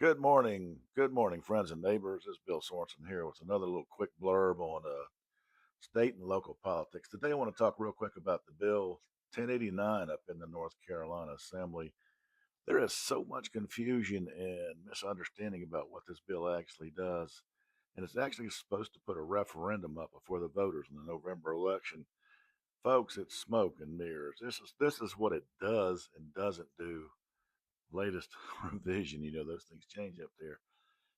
Good morning, friends and neighbors. This is Bill Sorensen here with another little quick blurb on state and local politics. Today, I want to talk real quick about the bill 1089 up in the North Carolina Assembly. There is so much confusion and misunderstanding about what this bill actually does, and it's actually supposed to put a referendum up before the voters in the November election. Folks, it's smoke and mirrors. This is what it does and doesn't do. Latest revision, those things change up there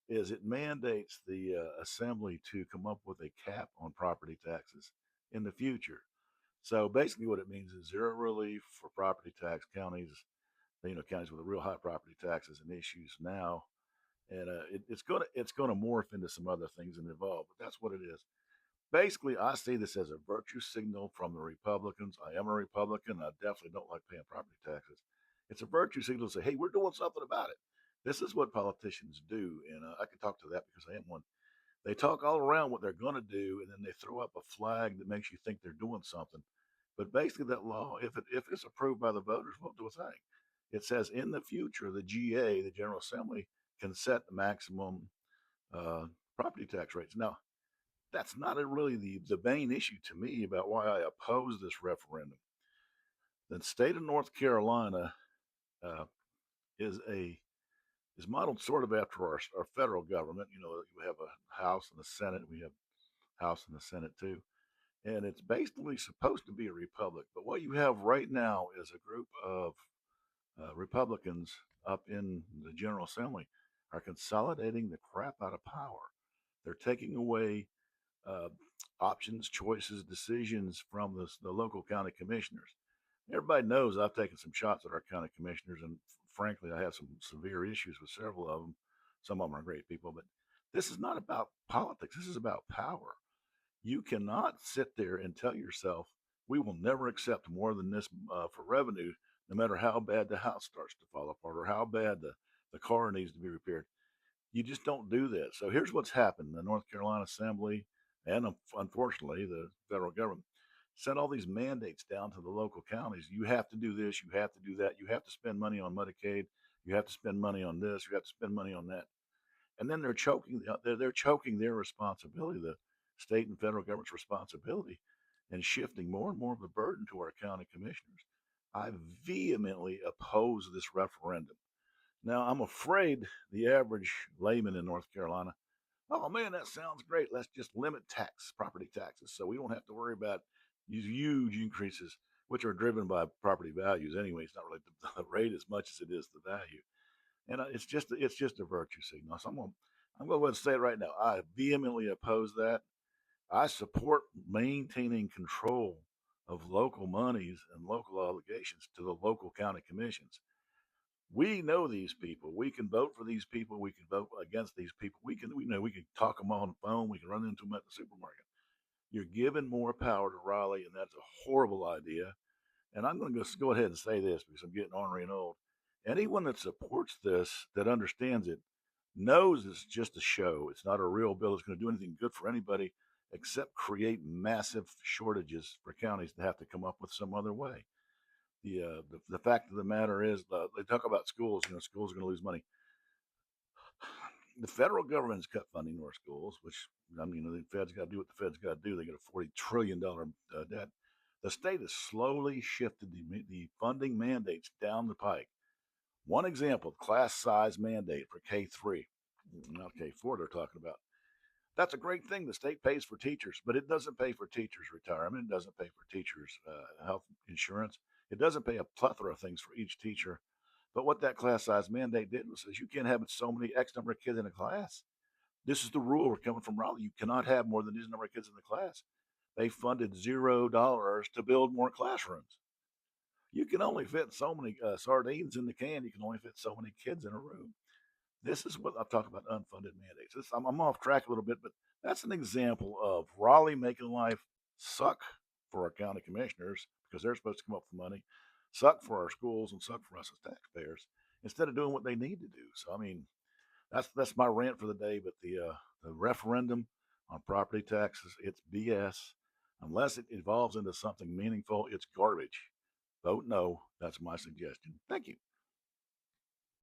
is it mandates the assembly to come up with a cap on property taxes in the future. So basically, what it means is zero relief for property tax counties, counties with real high property taxes and issues now, and it's gonna morph into some other things and evolve. But that's what it is. Basically, I see this as a virtue signal from the Republicans. I am a Republican. I definitely don't like paying property taxes. It's a virtue signal to say, hey, we're doing something about it. This is what politicians do. And I can talk to that because I am one. They talk all around what they're going to do, and then they throw up a flag that makes you think they're doing something. But basically, that law, if it's approved by the voters, won't do a thing. It says in the future, the GA, the General Assembly, can set the maximum uh, property tax rates. Now, that's not really the main issue to me about why I oppose this referendum. The state of North Carolina uh, is a is modeled sort of after our federal government. We have a House and a Senate. We have House and the Senate too, and it's basically supposed to be a republic. But what you have right now is a group of Republicans up in the General Assembly are consolidating the crap out of power. They're taking away uh, options, choices, decisions from the local county commissioners. Everybody knows I've taken some shots at our county commissioners, and frankly, I have some severe issues with several of them. Some of them are great people, but this is not about politics. This is about power. You cannot sit there and tell yourself, we will never accept more than this for revenue, no matter how bad the house starts to fall apart or how bad the car needs to be repaired. You just don't do that. So here's what's happened. The North Carolina Assembly and unfortunately the federal government sent all these mandates down to the local counties. You have to do this, you have to do that, you have to spend money on Medicaid, you have to spend money on this, you have to spend money on that. And then they're choking their responsibility, the state and federal government's responsibility, and shifting more and more of the burden to our county commissioners. I vehemently oppose this referendum. Now, I'm afraid the average layman in North Carolina, oh man, that sounds great. Let's just limit property taxes, so we don't have to worry about these huge increases, which are driven by property values anyway. It's not really the rate as much as it is the value, and it's just a virtue signal. So I'm going to go ahead and say it right now. I vehemently oppose that. I support maintaining control of local monies and local obligations to the local county commissions. We know these people. We can vote for these people. We can vote against these people. We can talk them on the phone. We can run into them at the supermarket. You're giving more power to Raleigh, and that's a horrible idea. And I'm going to just go ahead and say this because I'm getting ornery and old. Anyone that supports this, that understands it, knows it's just a show. It's not a real bill. It's going to do anything good for anybody except create massive shortages for counties to have to come up with some other way. The fact of the matter is, they talk about schools. Schools are going to lose money. The federal government's cut funding to our schools, which I mean, the Fed's got to do what the Fed's got to do. They got a $40 trillion debt. The state has slowly shifted the funding mandates down the pike. One example: class size mandate for K3, not K4. They're talking about. That's a great thing. The state pays for teachers, but it doesn't pay for teachers' retirement. It doesn't pay for teachers' health insurance. It doesn't pay a plethora of things for each teacher. But what that class size mandate did was says you can't have so many X number of kids in a class. This is the rule. We're coming from Raleigh. You cannot have more than this number of kids in the class. They funded $0 to build more classrooms. You can only fit so many sardines in the can. You can only fit so many kids in a room. This is what I'm talking about unfunded mandates. I'm off track a little bit, but that's an example of Raleigh making life suck for our county commissioners because they're supposed to come up with money, suck for our schools, and suck for us as taxpayers instead of doing what they need to do. So, I mean, that's my rant for the day. But the referendum on property taxes, it's BS. Unless it evolves into something meaningful, it's garbage. Vote no. That's my suggestion. Thank you.